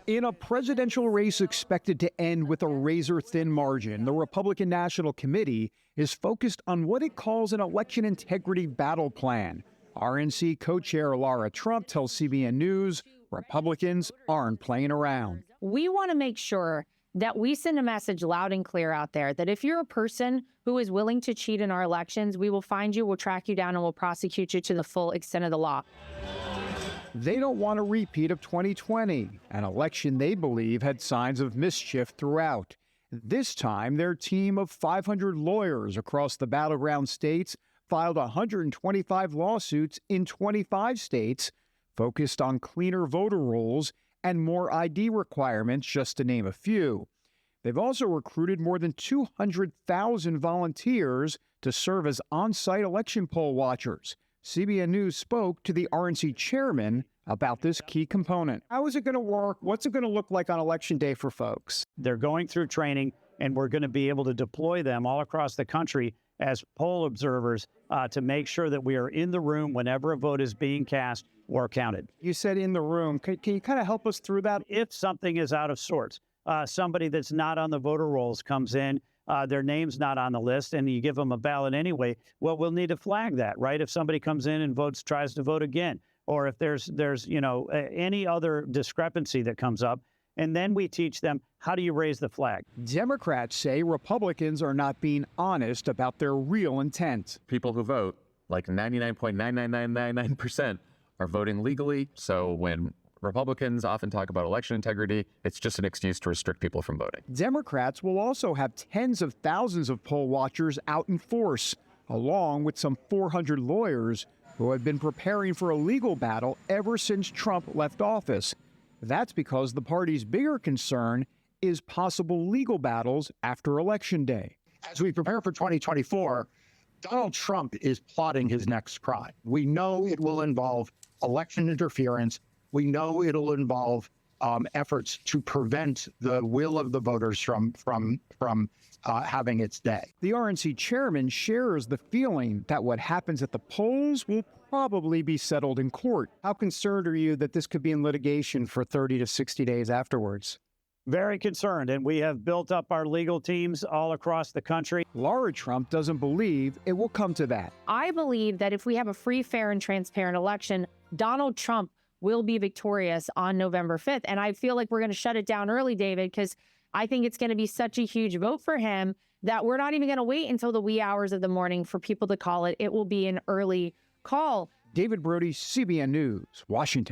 In a presidential race expected to end with a razor-thin margin, the Republican National Committee is focused on what it calls an election integrity battle plan. RNC Co-Chair Lara Trump tells CBN News Republicans aren't playing around. We want to make sure that we send a message loud and clear out there that if you're a person who is willing to cheat in our elections, we will find you, we'll track you down, and we'll prosecute you to the full extent of the law. They don't want a repeat of 2020, an election they believe had signs of mischief throughout. This time, their team of 500 lawyers across the battleground states filed 125 lawsuits in 25 states, focused on cleaner voter rolls and more ID requirements, just to name a few. They've also recruited more than 200,000 volunteers to serve as on-site election poll watchers. CBN News spoke to the RNC chairman about this key component. How is it going to work? What's it going to look like on Election Day for folks? They're going through training, and we're going to be able to deploy them all across the country as poll observers to make sure that we are in the room whenever a vote is being cast or counted. You said in the room. Can you kind of help us through that? If something is out of sorts, somebody that's not on the voter rolls comes in, their name's not on the list, and you give them a ballot anyway, well, we'll need to flag that, right? If somebody comes in and tries to vote again, or if there's any other discrepancy that comes up, and then we teach them, how do you raise the flag? Democrats say Republicans are not being honest about their real intent. People who vote, like 99.99999%, are voting legally. So when Republicans often talk about election integrity, it's just an excuse to restrict people from voting. Democrats will also have tens of thousands of poll watchers out in force, along with some 400 lawyers who have been preparing for a legal battle ever since Trump left office. That's because the party's bigger concern is possible legal battles after Election Day. As we prepare for 2024, Donald Trump is plotting his next crime. We know it will involve election interference. We know it'll involve efforts to prevent the will of the voters from having its day. The RNC chairman shares the feeling that what happens at the polls will probably be settled in court. How concerned are you that this could be in litigation for 30 to 60 days afterwards? Very concerned, and we have built up our legal teams all across the country. Lara Trump doesn't believe it will come to that. I believe that if we have a free, fair, and transparent election, Donald Trump will be victorious on November 5th. And I feel like we're going to shut it down early, David, because I think it's going to be such a huge vote for him that we're not even going to wait until the wee hours of the morning for people to call it. It will be an early call. David Brody, CBN News, Washington.